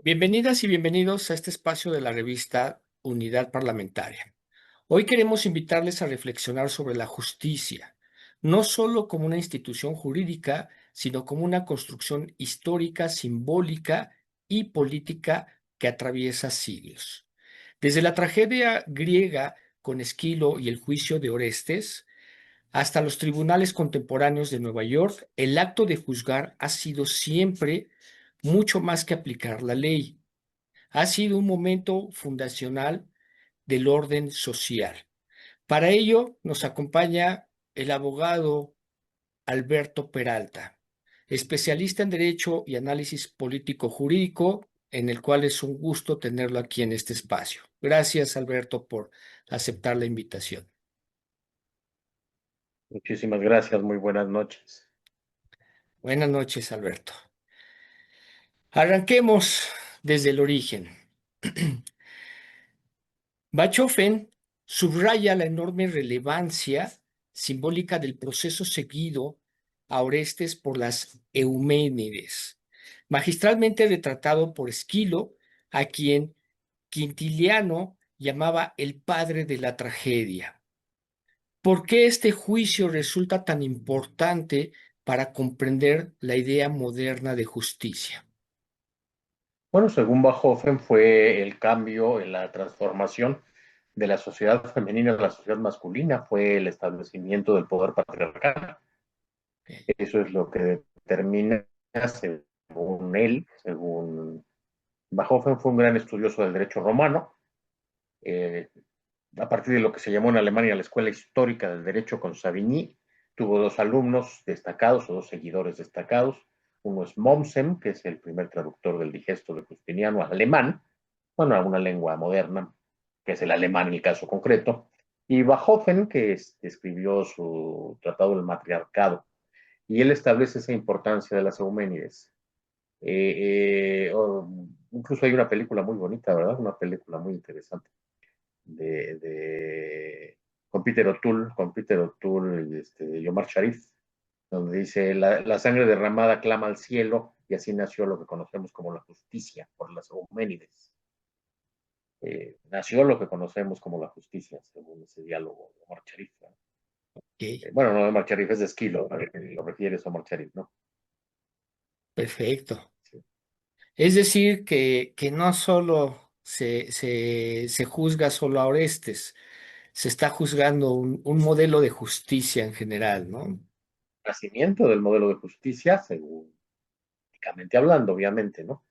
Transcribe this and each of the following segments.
Bienvenidas y bienvenidos a este espacio de la revista Unidad Parlamentaria. Hoy queremos invitarles a reflexionar sobre la justicia, no solo como una institución jurídica, sino como una construcción histórica, simbólica y política que atraviesa siglos. Desde la tragedia griega con Esquilo y el juicio de Orestes, hasta los tribunales contemporáneos de Nueva York, el acto de juzgar ha sido siempre mucho más que aplicar la ley. Ha sido un momento fundacional del orden social. Para ello nos acompaña el abogado Alberto Peralta, especialista en Derecho y Análisis Político Jurídico, en el cual es un gusto tenerlo aquí en este espacio. Gracias, Alberto, por aceptar la invitación. Muchísimas gracias, muy buenas noches. Buenas noches, Alberto. Arranquemos desde el origen. Bachofen subraya la enorme relevancia simbólica del proceso seguido a Orestes por las Euménides, magistralmente retratado por Esquilo, a quien Quintiliano llamaba el padre de la tragedia. ¿Por qué este juicio resulta tan importante para comprender la idea moderna de justicia? Bueno, según Bachofen, fue el cambio en la transformación de la sociedad femenina a la sociedad masculina, fue el establecimiento del poder patriarcal. Eso es lo que determina, según él, según Bachofen, fue un gran estudioso del derecho romano, eh, a partir de lo que se llamó en Alemania la Escuela Histórica del Derecho con Savigny. Tuvo dos alumnos destacados o dos seguidores destacados. Uno es Mommsen, que es el primer traductor del Digesto de Justiniano al alemán, bueno, a una lengua moderna, que es el alemán en el caso concreto, y Bachofen, que escribió su Tratado del Matriarcado, y él establece esa importancia de las Euménides. Incluso hay una película muy bonita, ¿verdad? Una película muy interesante con Peter O'Toole y Omar Sharif, donde dice, la sangre derramada clama al cielo y así nació lo que conocemos como la justicia por las Euménides. Nació lo que conocemos como la justicia, según ese diálogo de Omar Sharif, ¿no? Ok, Bueno, no de Omar Sharif, es de Esquilo, lo refieres a Omar Sharif, ¿no? perfecto. Sí. Es decir, que no solo se juzga solo a Orestes, se está juzgando un modelo de justicia en general, ¿no? Nacimiento del modelo de justicia, según hablando, obviamente, ¿no?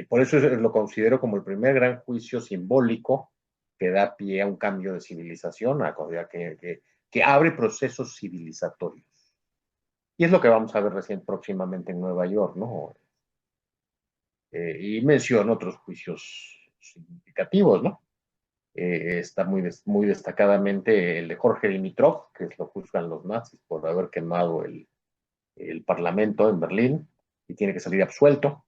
Por eso lo considero como el primer gran juicio simbólico que da pie a un cambio de civilización, que abre procesos civilizatorios. Y es lo que vamos a ver recién próximamente en Nueva York, ¿no? Y menciono otros juicios significativos, ¿no? Está muy destacadamente el de Jorge Dimitrov, que lo juzgan los nazis por haber quemado el Parlamento en Berlín y tiene que salir absuelto.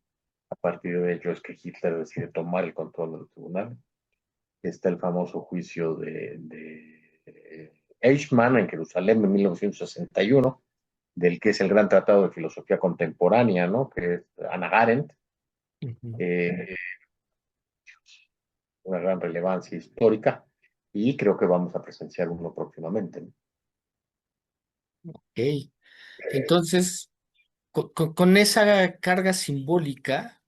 A partir de ello es que Hitler decide tomar el control del tribunal. Está el famoso juicio de Eichmann en Jerusalén en 1961, del que es el gran tratado de filosofía contemporánea, ¿no? Que es Hannah Arendt, Ujú. eh, una gran relevancia histórica, y creo que vamos a presenciar uno próximamente, ¿no? Ok. Entonces, con esa carga simbólica,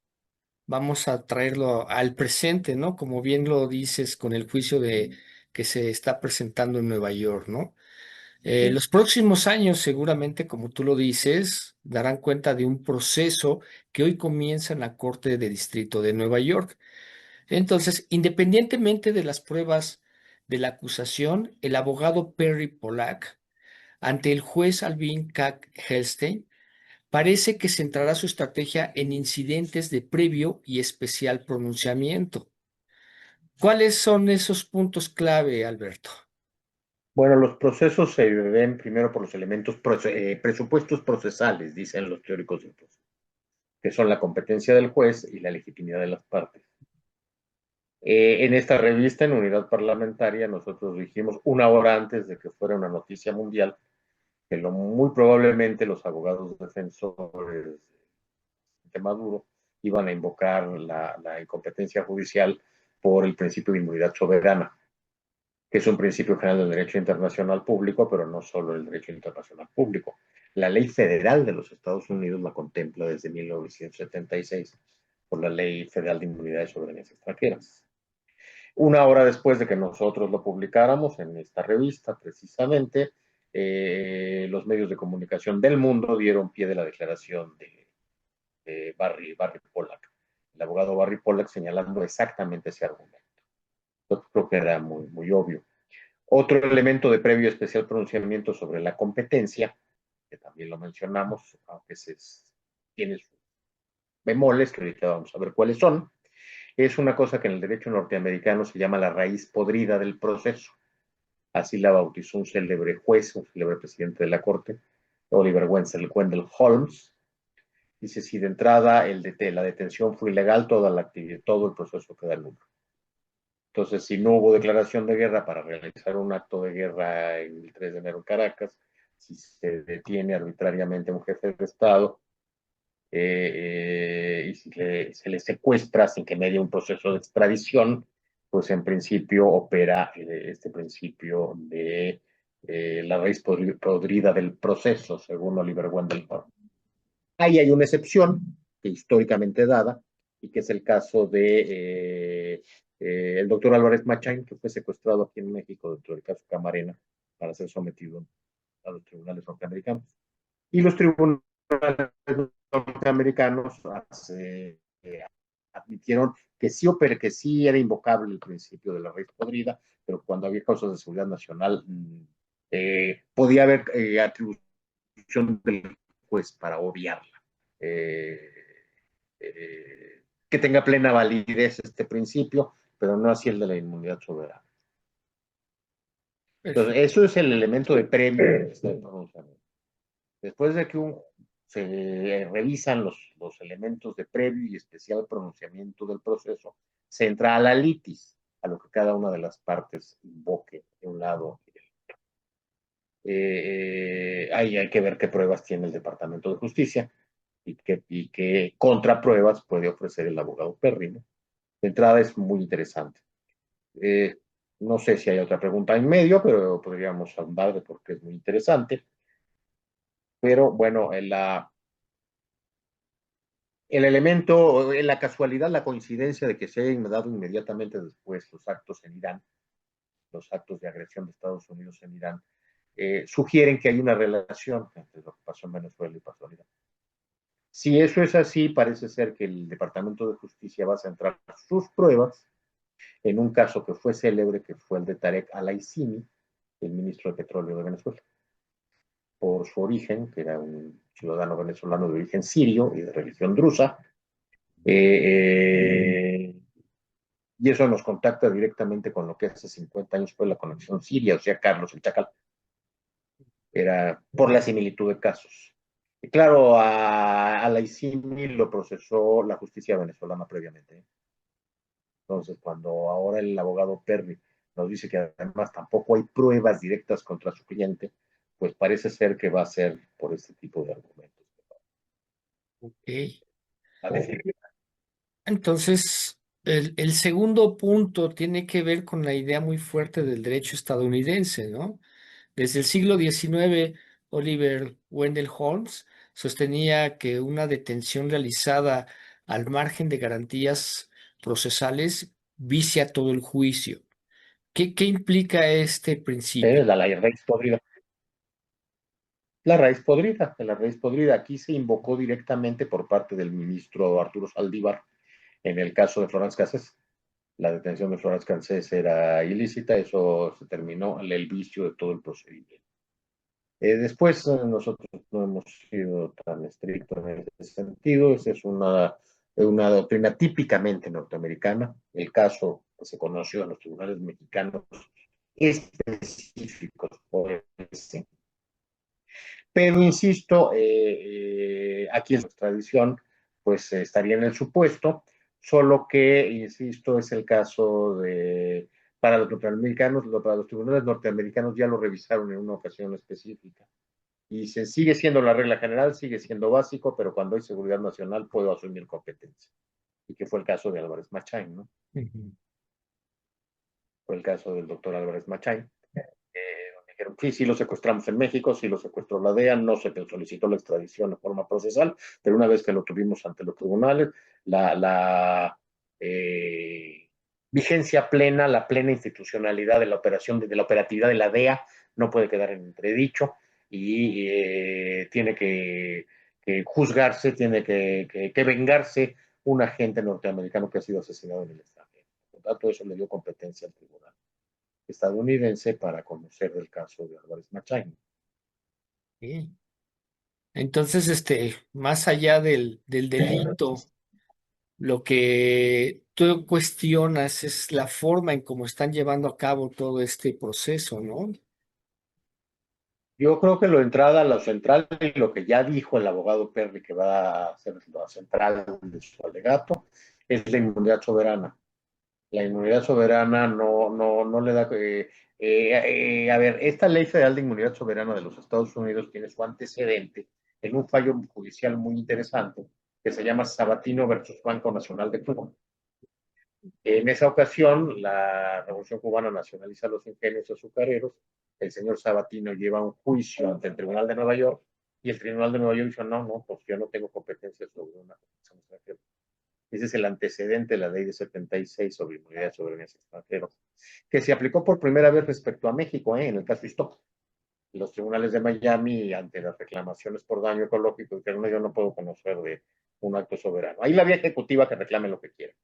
vamos a traerlo al presente, ¿no? Como bien lo dices con el juicio de que se está presentando en Nueva York, ¿no? Sí. Los próximos años, seguramente, como tú lo dices, darán cuenta de un proceso que hoy comienza en la Corte de Distrito de Nueva York. Entonces, independientemente de las pruebas de la acusación, el abogado Perry Pollack, ante el juez Alvin Kack Helstein, parece que centrará su estrategia en incidentes de previo y especial pronunciamiento. ¿Cuáles son esos puntos clave, Alberto? Bueno, los procesos se ven primero por los elementos presupuestos procesales, dicen los teóricos del proceso, que son la competencia del juez y la legitimidad de las partes. En esta revista, en Unidad Parlamentaria, nosotros dijimos una hora antes de que fuera una noticia mundial que muy probablemente los abogados defensores de Maduro iban a invocar la incompetencia judicial por el principio de inmunidad soberana, que es un principio general del derecho internacional público, pero no solo el derecho internacional público. La ley federal de los Estados Unidos la contempla desde 1976 por la Ley Federal de Inmunidad y Soberanía Extranjeras. Una hora después de que nosotros lo publicáramos en esta revista, precisamente, los medios de comunicación del mundo dieron pie de la declaración de Barry Pollack, el abogado Barry Pollack, señalando exactamente ese argumento. Yo creo que era muy obvio. Otro elemento de previo especial pronunciamiento sobre la competencia, que también lo mencionamos, aunque tiene sus bemoles, que ahorita vamos a ver cuáles son, es una cosa que en el derecho norteamericano se llama la raíz podrida del proceso. Así la bautizó un célebre juez, un célebre presidente de la Corte, Oliver Wendell Holmes. Dice, si de entrada la detención fue ilegal, todo el proceso queda nulo. Entonces, si no hubo declaración de guerra para realizar un acto de guerra el 3 de enero en Caracas, si se detiene arbitrariamente a un jefe de Estado y si se le secuestra sin que medie un proceso de extradición, pues en principio opera este principio de la raíz podrida del proceso, según Oliver Wendell Holmes. Ahí hay una excepción que históricamente dada y que es el caso de el doctor Álvarez Machain, que fue secuestrado aquí en México dentro del caso Camarena para ser sometido a los tribunales norteamericanos. Y los tribunales norteamericanos admitieron que sí era invocable el principio de la raíz podrida, pero cuando había causas de seguridad nacional podía haber atribución del juez para obviarla. Eh, que tenga plena validez este principio, pero no así el de la inmunidad soberana. Entonces, Perfecto. eso es el elemento de previo del pronunciamiento. Después de que se revisan los elementos de previo y especial pronunciamiento del proceso, se entra a la litis, a lo que cada una de las partes invoque de un lado y del otro. Ahí hay que ver qué pruebas tiene el Departamento de Justicia y qué contrapruebas puede ofrecer el abogado Perry, ¿no? De entrada es muy interesante. Eh, no sé si hay otra pregunta en medio, pero podríamos hablar porque es muy interesante. Pero bueno, el elemento, la casualidad, la coincidencia de que se hayan dado inmediatamente después los actos en Irán, los actos de agresión de Estados Unidos en Irán, sugieren que hay una relación entre lo que pasó en Venezuela y pasó en Irán. Si eso es así, parece ser que el Departamento de Justicia va a centrar sus pruebas en un caso que fue célebre, que fue el de Tarek Al-Aissimi, el ministro de Petróleo de Venezuela, por su origen, que era un ciudadano venezolano de origen sirio y de religión drusa. Y eso nos contacta directamente con lo que hace 50 años fue la conexión siria, o sea, Carlos el Chacal. Era por la similitud de casos. Y claro, a la ICIMI lo procesó la justicia venezolana previamente. Entonces, cuando ahora el abogado Perry nos dice que además tampoco hay pruebas directas contra su cliente, pues parece ser que va a ser por este tipo de argumentos. Ok. A decir, Entonces, el segundo punto tiene que ver con la idea muy fuerte del derecho estadounidense, ¿no? Desde el siglo XIX, Oliver Wendell Holmes sostenía que una detención realizada al margen de garantías procesales vicia todo el juicio. ¿Qué implica este principio? la raíz podrida. La raíz podrida. Aquí se invocó directamente por parte del ministro Arturo Saldívar en el caso de Florence Cassés. La detención de Florence Cassés era ilícita, eso se terminó el vicio de todo el procedimiento. Después nosotros no hemos sido tan estrictos en ese sentido, esa es una doctrina típicamente norteamericana. El caso que se conoció en los tribunales mexicanos específicos por este. Pero insisto, aquí en nuestra tradición, pues estaría en el supuesto, solo que, insisto, es el caso de, para los tribunales norteamericanos ya lo revisaron en una ocasión específica Y se sigue siendo la regla general, sigue siendo básico, pero cuando hay seguridad nacional puedo asumir competencia. Y que fue el caso de Álvarez Machain, ¿no? Ujú. Fue el caso del doctor Álvarez Machain. Dijeron, sí, sí lo secuestramos en México, sí lo secuestró la DEA, no se solicitó la extradición de forma procesal, pero una vez que lo tuvimos ante los tribunales, la vigencia plena, la plena institucionalidad de la operación, de la operatividad de la DEA no puede quedar en entredicho y tiene que juzgarse, tiene que vengarse un agente norteamericano que ha sido asesinado en el extranjero. Por lo tanto, eso le dio competencia al tribunal estadounidense para conocer el caso de Álvarez Machain. Sí. Entonces, más allá del delito, lo que tú cuestionas es la forma en cómo están llevando a cabo todo este proceso, ¿no? Yo creo que lo entrada, lo central y lo que ya dijo el abogado Perry que va a ser lo central de su alegato es la inmunidad soberana. La inmunidad soberana no le da. A ver, esta ley federal de inmunidad soberana de los Estados Unidos tiene su antecedente en un fallo judicial muy interesante que se llama Sabatino versus Banco Nacional de Cuba. En esa ocasión, la Revolución Cubana nacionaliza los ingenios azucareros. El señor Sabatino lleva un juicio ante el Tribunal de Nueva York y el Tribunal de Nueva York dice, no, pues yo no tengo competencia sobre una persona extranjera. Ese es el antecedente de la ley de 76 sobre inmunidad de soberanías extranjeros, que se aplicó por primera vez respecto a México, en el caso Stop. Los tribunales de Miami, ante las reclamaciones por daño ecológico, dijeron, no, yo no puedo conocer de un acto soberano. Ahí la vía ejecutiva que reclame lo que quiera.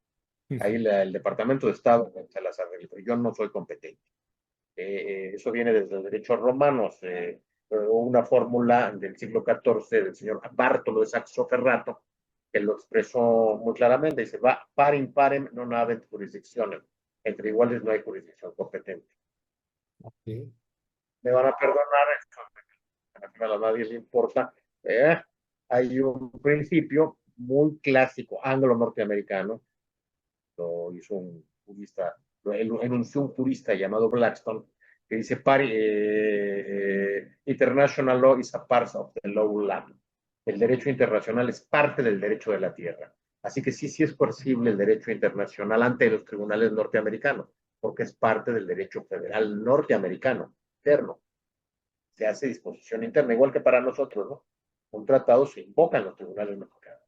Ahí Ujú. el Departamento de Estado se las arregla, pero yo no soy competente. Eso viene desde los derechos romanos, una fórmula del siglo XIV del señor Bartolo de Saxo Ferrato, que lo expresó muy claramente, dice, va par imparem non habent jurisdiccionem, entre iguales no hay jurisdicción competente. Ok. Me van a perdonar, a nadie le importa, eh, hay un principio muy clásico anglo-norteamericano, lo hizo un jurista, lo enunció un jurista llamado Blackstone, que dice, international law is a part of the law land. El derecho internacional es parte del derecho de la tierra. Así que sí es posible el derecho internacional ante los tribunales norteamericanos, porque es parte del derecho federal norteamericano, interno. Se hace disposición interna, igual que para nosotros, ¿no? Un tratado se invoca en los tribunales mexicanos.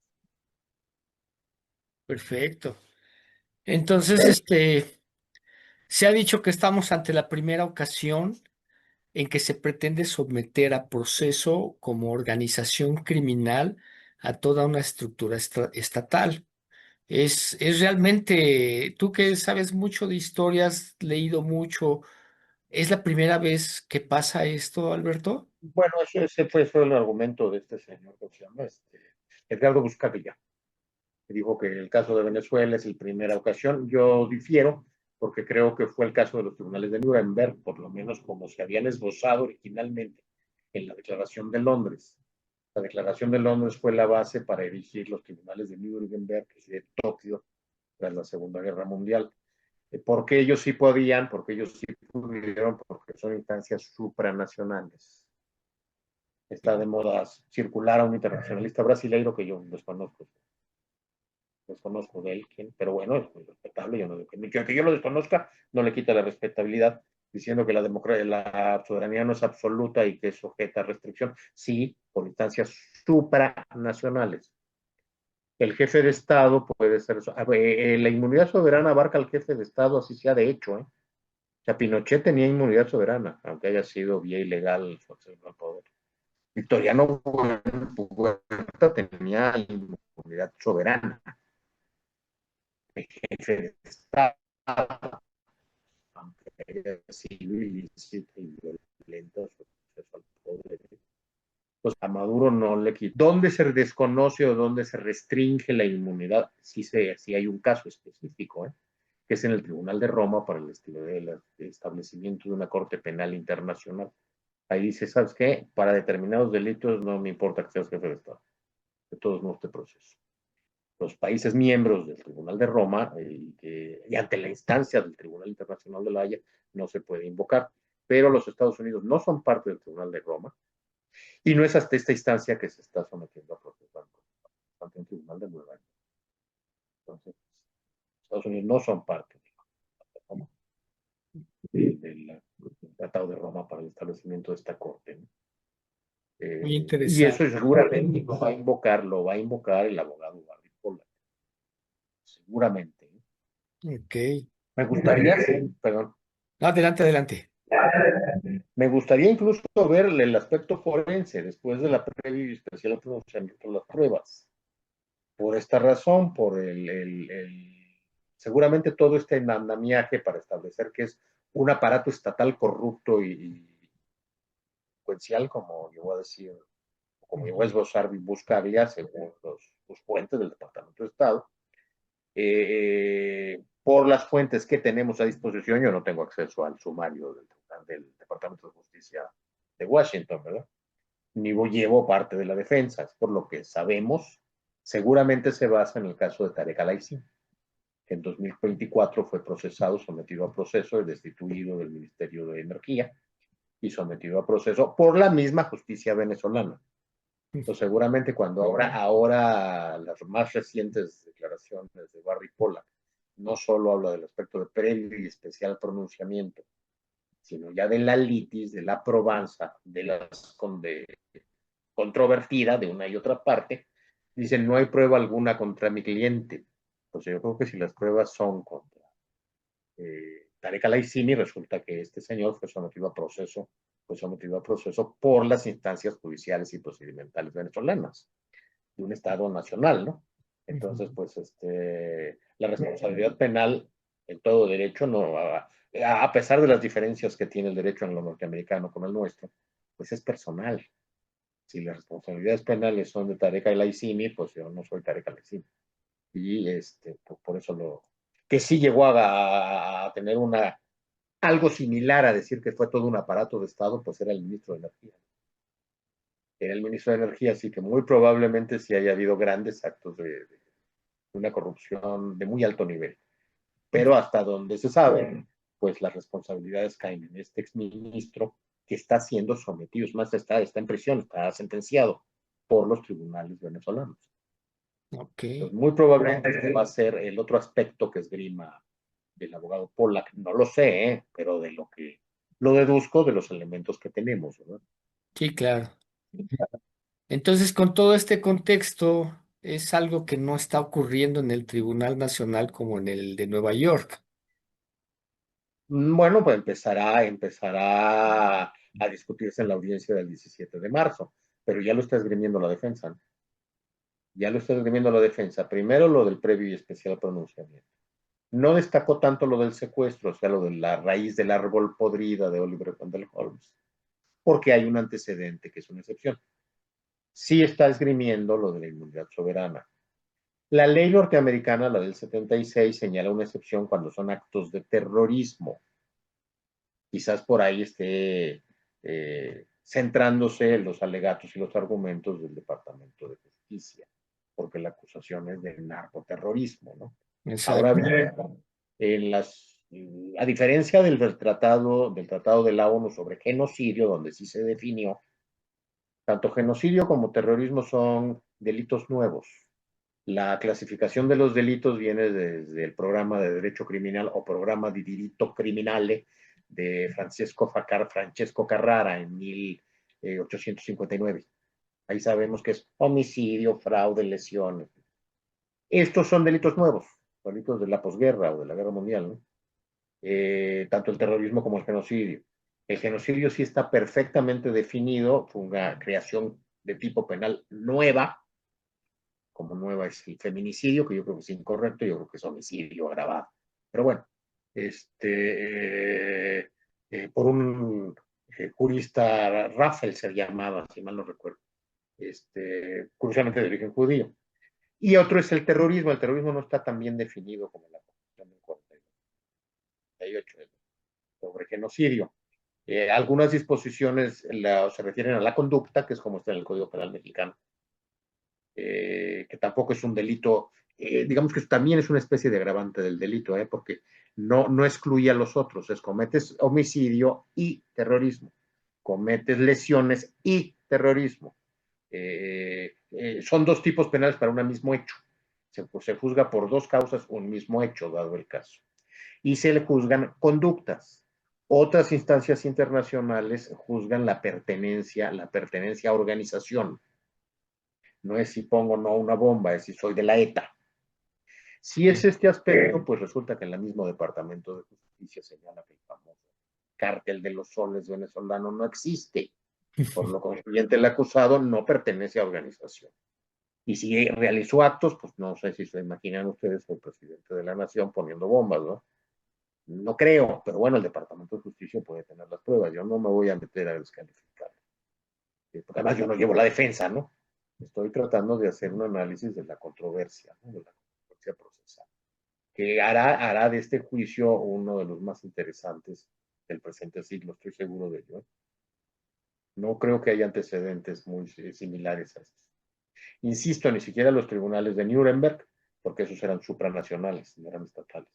Perfecto. Entonces, se ha dicho que estamos ante la primera ocasión en que se pretende someter a proceso como organización criminal a toda una estructura estatal. Es realmente, tú que sabes mucho de historias, leído mucho, ¿es la primera vez que pasa esto, Alberto? Bueno, ese fue el argumento de este señor, que se llama Edgardo Buscaglia, que dijo que el caso de Venezuela es la primera ocasión. Yo difiero, porque creo que fue el caso de los tribunales de Nuremberg, por lo menos como se habían esbozado originalmente en la Declaración de Londres. La Declaración de Londres fue la base para erigir los tribunales de Nuremberg y de Tokio tras la Segunda Guerra Mundial. ¿Por qué ellos sí podían? Porque ellos sí pudieron, porque son instancias supranacionales. Está de moda circular a un internacionalista brasileiro que yo desconozco de él, pero bueno, es muy respetable. Yo no, que yo lo desconozca no le quita la respetabilidad diciendo que la democracia, la soberanía no es absoluta y que es sujeta a restricción. Sí, por instancias supranacionales. El jefe de Estado puede ser. La inmunidad soberana abarca al jefe de Estado, así sea de hecho. O sea, Pinochet tenía inmunidad soberana, aunque haya sido vía ilegal su acceso al poder. Victoriano Huerta tenía inmunidad soberana. El jefe de Estado, aunque haya sido ilícito y violento su acceso al poder. Pues a Maduro no le quita. ¿Dónde se desconoce o dónde se restringe la inmunidad? Sí hay un caso específico, que es en el Tribunal de Roma para el establecimiento de una Corte Penal Internacional. Ahí dice, ¿sabes qué? Para determinados delitos no me importa que seas jefe de Estado. De todos modos, este proceso. Los países miembros del Tribunal de Roma y ante la instancia del Tribunal Internacional de la Haya no se puede invocar, pero los Estados Unidos no son parte del Tribunal de Roma, Y no es hasta esta instancia que se está sometiendo a proceso ante un tribunal de Nueva York. Entonces, Estados Unidos no son parte del Tratado de Roma para el establecimiento de esta corte, ¿no? Muy Y eso interesante. seguramente lo va a invocar el abogado Barry Pollak, seguramente. Ok. Me gustaría, perdón, Adelante, adelante. me gustaría incluso ver el aspecto forense después de la previa y especial pronunciamiento de las pruebas. Por esta razón, por seguramente todo este andamiaje para establecer que es un aparato estatal corrupto y secuencial, como llegó a decir, como llegó a Ujú. esbozar Buscaglia, según los fuentes del Departamento de Estado. Por las fuentes que tenemos a disposición, yo no tengo acceso al sumario del Departamento de Justicia de Washington, ¿verdad? Ni llevo parte de la defensa, por lo que sabemos, seguramente se basa en el caso de Tarek Al-Aissi, que en 2024 fue procesado, sometido a proceso y destituido del Ministerio de Energía y sometido a proceso por la misma justicia venezolana. Entonces, seguramente cuando ahora las más recientes declaraciones de Barry Pollak no solo habla del aspecto de previo y especial pronunciamiento, sino ya de la litis, de la probanza, de controvertida de una y otra parte, dicen no hay prueba alguna contra mi cliente. Pues yo creo que si las pruebas son contra Tarek Al-Aissimi, resulta que este señor fue sometido a proceso por las instancias judiciales y procedimentales venezolanas de un Estado nacional, ¿no? Ujú. Entonces, pues, la responsabilidad penal en todo derecho, no, a pesar de las diferencias que tiene el derecho en lo norteamericano con el nuestro, pues es personal. Si las responsabilidades penales son de Tarek El-Aissimi, pues yo no soy Tarek El-Aissimi. Y pues por eso que sí llegó a tener algo similar a decir que fue todo un aparato de Estado, pues era el ministro de Energía. Era el ministro de Energía, así que muy probablemente sí haya habido grandes actos de una corrupción de muy alto nivel. Pero hasta donde se sabe, pues las responsabilidades caen en este exministro que está siendo sometido, es más, está en prisión, está sentenciado por los tribunales venezolanos. Ok. Entonces, muy probablemente este va a ser el otro aspecto que esgrima del abogado Pollack. No lo sé, pero de lo que lo deduzco de los elementos que tenemos, ¿verdad? Sí, claro. Entonces, con todo este contexto, es algo que no está ocurriendo en el Tribunal Nacional como en el de Nueva York. Bueno, pues empezará a discutirse en la audiencia del 17 de marzo, pero ya lo está esgrimiendo la defensa, ¿no? Ya lo está esgrimiendo la defensa. Primero lo del previo y especial pronunciamiento. No destacó tanto lo del secuestro, o sea, lo de la raíz del árbol podrida de Oliver Wendell Holmes, porque hay un antecedente que es una excepción. Sí está esgrimiendo lo de la inmunidad soberana. La ley norteamericana, la del 76, señala una excepción cuando son actos de terrorismo. Quizás por ahí esté centrándose en los alegatos y los argumentos del Departamento de Justicia, porque la acusación es de narcoterrorismo, ¿no? Ahora Exacto. bien, a diferencia del tratado de la ONU sobre genocidio, donde sí se definió, tanto genocidio como terrorismo son delitos nuevos. La clasificación de los delitos viene desde el programa de derecho criminal o programa di diritto criminale de Francesco Carrara en 1859. Ahí sabemos que es homicidio, fraude, lesiones. Estos son delitos nuevos, delitos de la posguerra o de la guerra mundial, ¿no? Tanto el terrorismo como el genocidio. El genocidio sí está perfectamente definido, fue una creación de tipo penal nueva, como nueva es el feminicidio, que yo creo que es incorrecto, yo creo que es homicidio agravado. Pero bueno, por un jurista, Raffel se llamaba, si mal no recuerdo, curiosamente de origen judío. Y otro es el terrorismo no está tan bien definido como la Constitución del 48 sobre genocidio. Algunas disposiciones se refieren a la conducta, que es como está en el Código Penal mexicano, que tampoco es un delito, digamos que también es una especie de agravante del delito, porque no excluye a los otros, es cometes homicidio y terrorismo. cometes lesiones y terrorismo. Son dos tipos penales para un mismo hecho. Se juzga por dos causas un mismo hecho, dado el caso. Y se le juzgan conductas. Otras instancias internacionales juzgan la pertenencia a organización. No es si pongo no una bomba, es si soy de la ETA. Si es este aspecto, pues resulta que en el mismo Departamento de Justicia señala que el famoso cártel de los soles venezolano no existe. Por lo consiguiente, el acusado no pertenece a organización. Y si realizó actos, pues no sé si se imaginan ustedes el presidente de la nación poniendo bombas, ¿no? No creo, pero bueno, el Departamento de Justicia puede tener las pruebas. Yo no me voy a meter a descalificar. Porque además yo no llevo la defensa, ¿no? Estoy tratando de hacer un análisis de la controversia, ¿no? De la controversia procesal, que hará de este juicio uno de los más interesantes del presente siglo, estoy seguro de ello. No creo que haya antecedentes muy similares a estos. Insisto, ni siquiera los tribunales de Nuremberg, porque esos eran supranacionales, no eran estatales.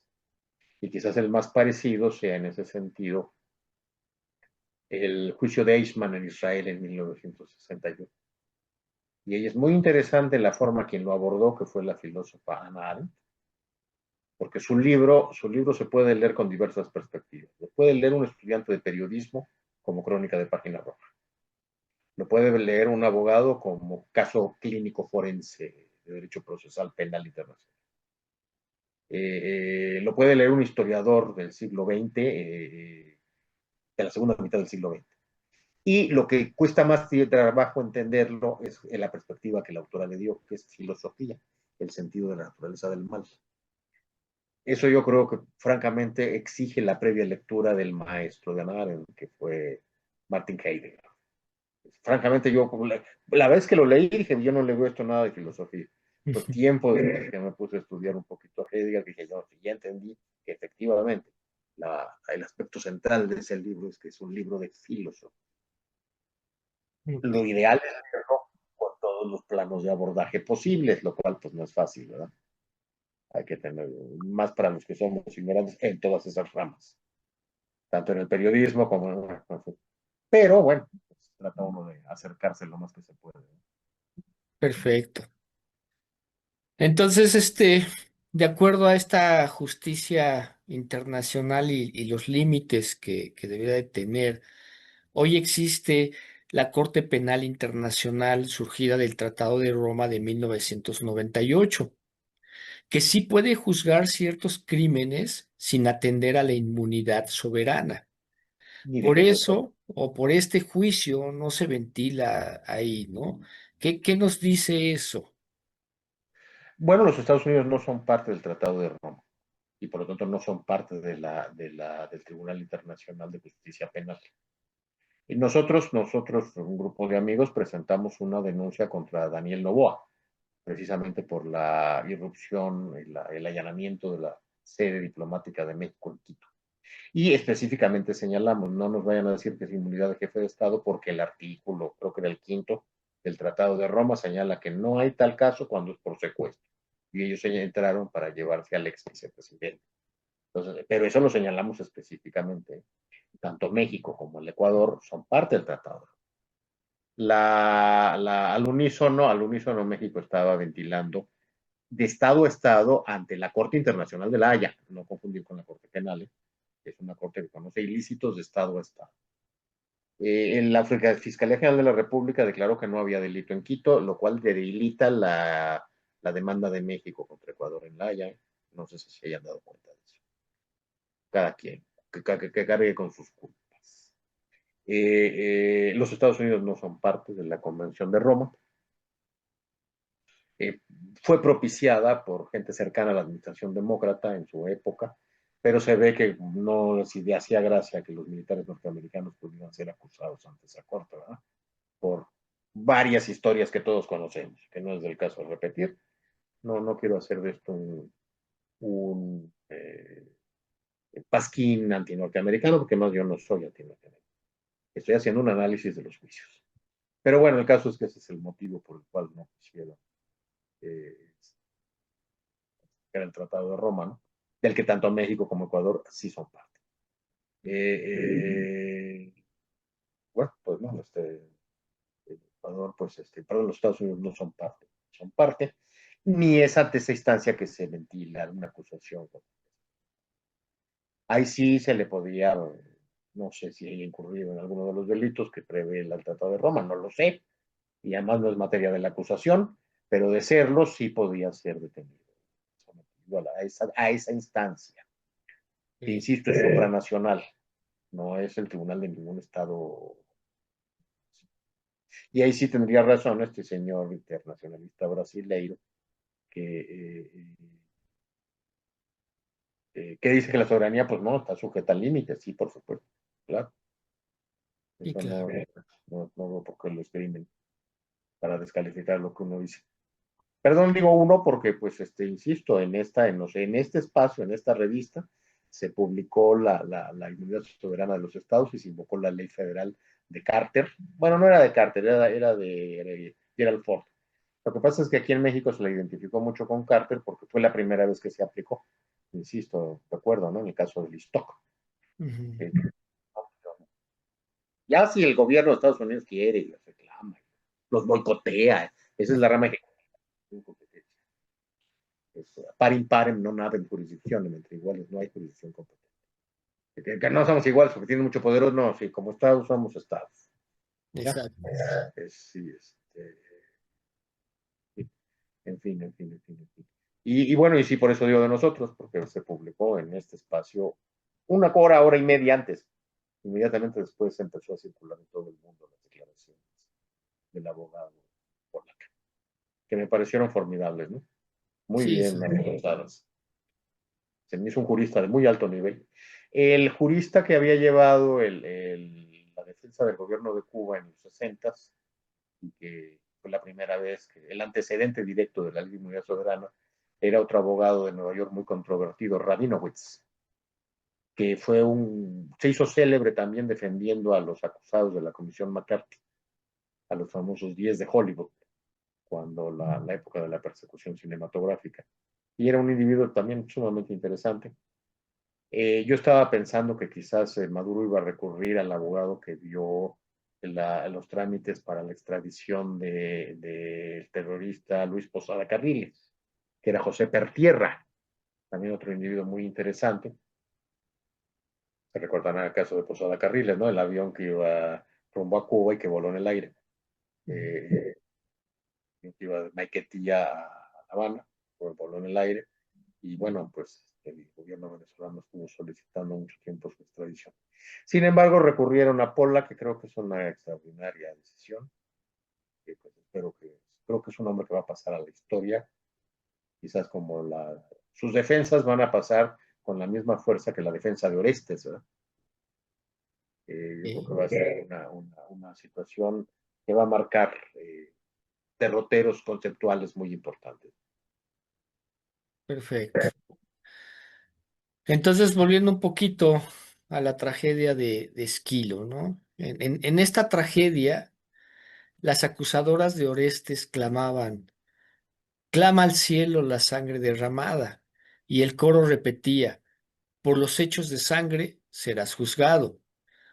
Y quizás el más parecido sea en ese sentido el juicio de Eichmann en Israel en 1961. Y ella es muy interesante la forma quien lo abordó, que fue la filósofa Hannah Arendt, porque su libro se puede leer con diversas perspectivas. Lo puede leer un estudiante de periodismo como crónica de página roja. Lo puede leer un abogado como caso clínico forense de derecho procesal penal internacional. Lo puede leer un historiador del siglo XX, de la segunda mitad del siglo XX. Y lo que cuesta más trabajo entenderlo es la perspectiva que la autora le dio, que es filosofía, el sentido de la naturaleza del mal. Eso yo creo que francamente exige la previa lectura del maestro de Hannah Arendt, que fue Martin Heidegger. Francamente yo, la vez que lo leí, dije, yo no le veo esto nada de filosofía. Pues tiempo de que me puse a estudiar un poquito a Heidegger, dije, yo ya entendí que efectivamente el aspecto central de ese libro es que es un libro de filosofía. Lo ideal es leerlo con todos los planos de abordaje posibles, lo cual pues no es fácil, ¿verdad? Hay que tener más para los que somos ignorantes en todas esas ramas, tanto en el periodismo como en... Pero bueno, pues, trata uno de acercarse lo más que se puede. Perfecto. Entonces, de acuerdo a esta justicia internacional y los límites que debería de tener, hoy existe la Corte Penal Internacional surgida del Tratado de Roma de 1998, que sí puede juzgar ciertos crímenes sin atender a la inmunidad soberana. Ni Por debería ser. eso, o por este juicio, no se ventila ahí, ¿no? ¿Qué nos dice eso? Bueno, los Estados Unidos no son parte del Tratado de Roma y por lo tanto no son parte del Tribunal Internacional de Justicia Penal. Y nosotros, un grupo de amigos, presentamos una denuncia contra Daniel Noboa, precisamente por la irrupción, el allanamiento de la sede diplomática de México en Quito. Y específicamente señalamos, no nos vayan a decir que es inmunidad de jefe de Estado, porque el artículo, creo que era el quinto del Tratado de Roma, señala que no hay tal caso cuando es por secuestro. Y ellos entraron para llevarse al ex vicepresidente. Entonces, pero eso lo señalamos específicamente. Tanto México como el Ecuador son parte del tratado. Al unísono México estaba ventilando de Estado a Estado ante la Corte Internacional de la Haya, no confundir con la Corte Penal, que es una corte que conoce ilícitos de Estado a Estado. La Fiscalía General de la República declaró que no había delito en Quito, lo cual debilita la demanda de México contra Ecuador en la Haya. No sé si se hayan dado cuenta de eso. Cada quien, que cargue con sus culpas. Los Estados Unidos no son parte de la Convención de Roma. Eh, Fue propiciada por gente cercana a la administración demócrata en su época, pero se ve que no les hacía gracia que los militares norteamericanos pudieran ser acusados ante esa corte, ¿verdad? Por varias historias que todos conocemos, que no es del caso de repetir. No quiero hacer de esto un pasquín antinorteamericano, porque más yo no soy antinorteamericano. Estoy haciendo un análisis de los juicios. Pero bueno, el caso es que ese es el motivo por el cual no quisiera eh, el Tratado de Roma, ¿no? Del que tanto México como Ecuador sí son parte. Eh, eh, bueno, Ecuador, pues, perdón, los Estados Unidos no son parte, ni es ante esa instancia que se ventila una acusación. Ahí sí se le podía, no sé si haya incurrido en alguno de los delitos que prevé el Tratado de Roma, no lo sé, y además no es materia de la acusación, pero de serlo sí podía ser detenido, sometido a esa instancia, que Sí, insisto, es supranacional, no es el tribunal de ningún estado. Y ahí sí tendría razón este señor internacionalista brasileiro que dice que la soberanía, pues no, está sujeta al límite, sí, por supuesto, claro. sí, Eso claro. no veo por qué lo escriben para descalificar lo que uno dice. Perdón, digo uno porque, pues, insisto, no sé, en este espacio, en esta revista, se publicó la inmunidad soberana de los estados y se invocó la ley federal de Carter. Bueno, no era de Carter, era de Gerald Ford. Lo que pasa es que aquí en México se la identificó mucho con Carter porque fue la primera vez que se aplicó. Insisto, recuerdo, ¿no? En el caso del Stock. Ujú. Ya si el gobierno de Estados Unidos quiere y los reclama, los boicotea, esa es la rama ejecutiva. Par imparem non habem jurisdicción, entre iguales no hay jurisdicción competente. Que no somos iguales porque tienen mucho poder, no, sí, como Estados somos Estados. ¿Ya? Exacto. Sí, en fin. Y bueno, y sí, por eso digo de nosotros, porque se publicó en este espacio una hora y media antes. Inmediatamente después se empezó a circular en todo el mundo las declaraciones del abogado polaco, que me parecieron formidables, ¿no? Muy Sí, bien sí. aportadas. Se me hizo un jurista de muy alto nivel. El jurista que había llevado la defensa del gobierno de Cuba en los 60 y que fue la primera vez que el antecedente directo de la ley de inmunidad soberana era otro abogado de Nueva York muy controvertido, Rabinowitz, que se hizo célebre también defendiendo a los acusados de la Comisión McCarthy, a los famosos 10 de Hollywood, cuando la época de la persecución cinematográfica. Y era un individuo también sumamente interesante. Yo estaba pensando que quizás Maduro iba a recurrir al abogado que dio los trámites para la extradición del terrorista Luis Posada Carriles, que era José Pertierra, también otro individuo muy interesante. Se recordarán el caso de Posada Carriles, ¿no? El avión que iba rumbo a Cuba y que voló en el aire, que iba de Maiquetía a La Habana, voló en el aire. Y bueno, pues el gobierno venezolano estuvo solicitando mucho tiempo su extradición. Sin embargo, recurrieron a Pola, que creo que es una extraordinaria decisión, que pues creo que es un hombre que va a pasar a la historia, quizás como sus defensas van a pasar con la misma fuerza que la defensa de Orestes, ¿verdad? Yo creo que va a ser una situación que va a marcar derroteros conceptuales muy importantes. Perfecto. Entonces, volviendo un poquito a la tragedia de Esquilo, ¿no? En esta tragedia, las acusadoras de Orestes clamaban, clama al cielo la sangre derramada, y el coro repetía, por los hechos de sangre serás juzgado.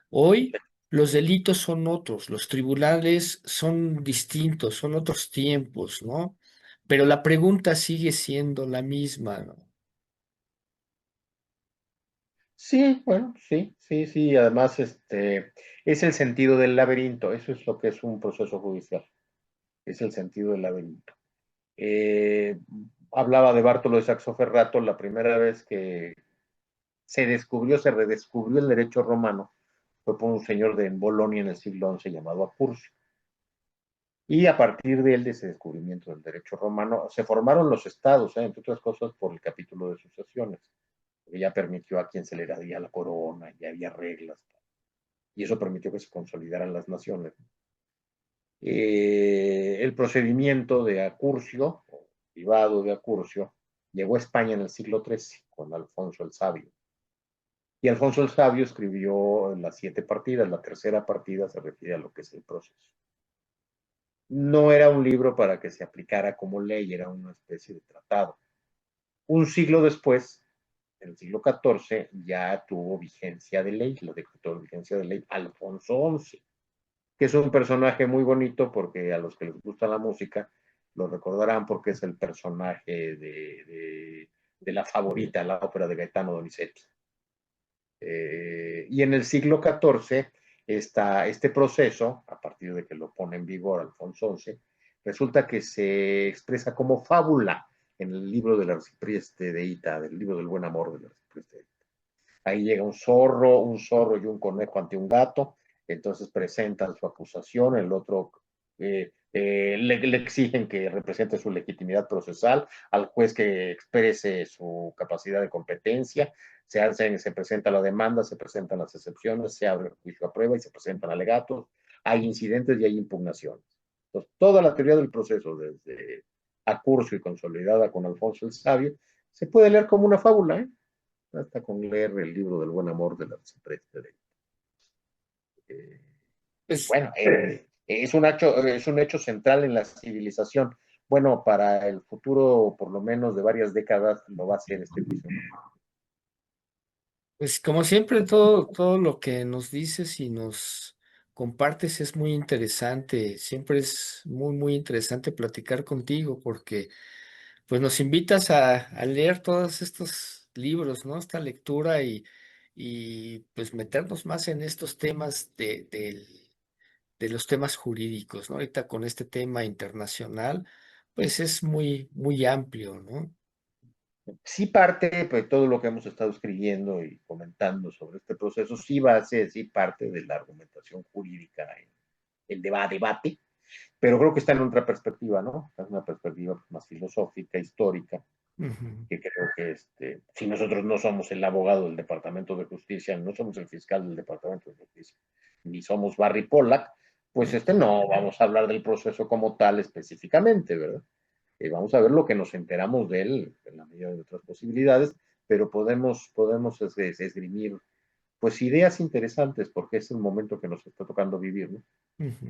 Hoy los delitos son otros, los tribunales son distintos, son otros tiempos, ¿no? Pero la pregunta sigue siendo la misma, ¿no? Sí, bueno, sí. Además, es el sentido del laberinto. Eso es lo que es un proceso judicial. Es el sentido del laberinto. Eh, Hablaba de Bartolo de Saxoferrato la primera vez que se redescubrió el derecho romano. Fue por un señor de Bolonia en el siglo XI llamado Apurcio. Y a partir de ese descubrimiento del derecho romano, se formaron los estados, entre otras cosas por el capítulo de sucesiones, que ya permitió a quien se le daría la corona, ya había reglas, y eso permitió que se consolidaran las naciones. El procedimiento de Acurcio, o privado de Acurcio, llegó a España en el siglo XIII con Alfonso el Sabio. Y Alfonso el Sabio escribió las 7 partidas, la tercera partida se refiere a lo que es el proceso. No era un libro para que se aplicara como ley, era una especie de tratado. Un siglo después, en el siglo XIV, ya tuvo vigencia de ley, lo decretó vigencia de ley Alfonso XI. que es un personaje muy bonito porque a los que les gusta la música lo recordarán porque es el personaje de La Favorita, la ópera de Gaetano Donizetti. Y en el siglo XIV, este proceso, a partir de que lo pone en vigor Alfonso XI, resulta que se expresa como fábula en el libro del arcipreste de Ita, del libro del buen amor del arcipreste de Ita. Ahí llega un zorro y un conejo ante un gato, entonces presentan su acusación, el otro le exigen que represente su legitimidad procesal, al juez que exprese su capacidad de competencia, se presenta la demanda, se presentan las excepciones, se abre el juicio a prueba y se presentan alegatos, hay incidentes y hay impugnaciones. Entonces, toda la teoría del proceso, desde a curso y consolidada con Alfonso el Sabio, se puede leer como una fábula, ¿eh? Hasta con leer el libro del buen amor de la arcipreste de y Pues, bueno, es un hecho central en la civilización. Bueno, para el futuro, por lo menos de varias décadas, lo va a ser este juicio, ¿no? pues como siempre, todo lo que nos dices y nos compartes es muy interesante. Siempre es muy interesante platicar contigo porque pues nos invitas a leer todos estos libros, ¿no? Esta lectura y pues meternos más en estos temas de los temas jurídicos, ¿no? Ahorita con este tema internacional, pues es muy amplio, ¿no? Sí parte, pues todo lo que hemos estado escribiendo y comentando sobre este proceso, sí va a ser, sí parte de la argumentación jurídica en el debate, pero creo que está en otra perspectiva, ¿no? Es una perspectiva más filosófica, histórica, Ujú. que creo que si nosotros no somos el abogado del Departamento de Justicia, no somos el fiscal del Departamento de Justicia, ni somos Barry Pollack, pues no vamos a hablar del proceso como tal específicamente, ¿verdad? Vamos a ver lo que nos enteramos de él en la medida de otras posibilidades, pero podemos esgrimir pues ideas interesantes porque es el momento que nos está tocando vivir, ¿no? Ujú.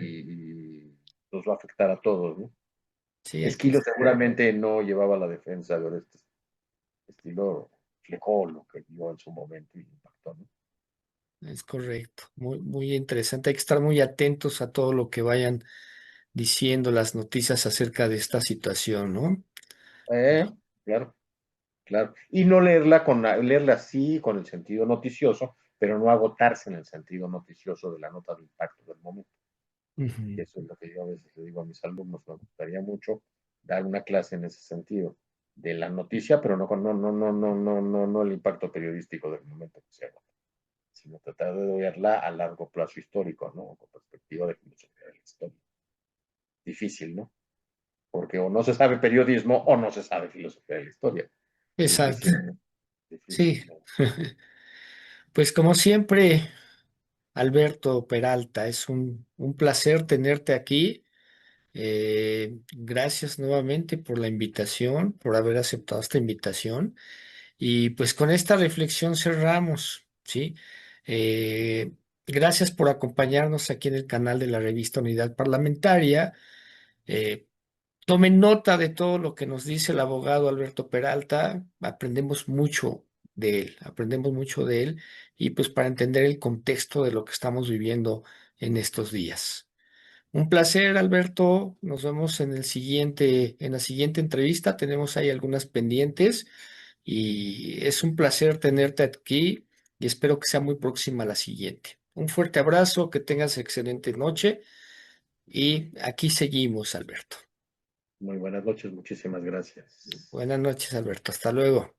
Y nos va a afectar a todos, ¿no? Sí, aquí Esquilo seguramente no llevaba la defensa de este estilo, reflejó lo que dio en su momento y impactó, ¿no? es correcto. Muy interesante. Hay que estar muy atentos a todo lo que vayan diciendo las noticias acerca de esta situación, ¿no? Eh, claro, claro. Y no leerla así con el sentido noticioso, pero no agotarse en el sentido noticioso de la nota de impacto del momento. Ujú. Eso es lo que yo a veces le digo a mis alumnos, me gustaría mucho dar una clase en ese sentido, de la noticia, pero no el impacto periodístico del momento que se haga, sino tratar de verla a largo plazo histórico, ¿no? Con perspectiva de filosofía de la historia. Difícil, ¿no? Porque o no se sabe periodismo o no se sabe filosofía de la historia. Exacto. Difícil, ¿no? Sí. Difícil, ¿no? Pues como siempre, Alberto Peralta, es un placer tenerte aquí. Gracias nuevamente por la invitación, por haber aceptado esta invitación. Y pues con esta reflexión cerramos, ¿sí? Gracias por acompañarnos aquí en el canal de la revista Unidad Parlamentaria. Eh, Tomen nota de todo lo que nos dice el abogado Alberto Peralta. Aprendemos mucho de él y pues para entender el contexto de lo que estamos viviendo en estos días. Un placer, Alberto. Nos vemos en la siguiente entrevista. Tenemos ahí algunas pendientes y es un placer tenerte aquí y espero que sea muy próxima a la siguiente. Un fuerte abrazo, que tengas excelente noche y aquí seguimos, Alberto. Muy buenas noches, muchísimas gracias. Buenas noches, Alberto. Hasta luego.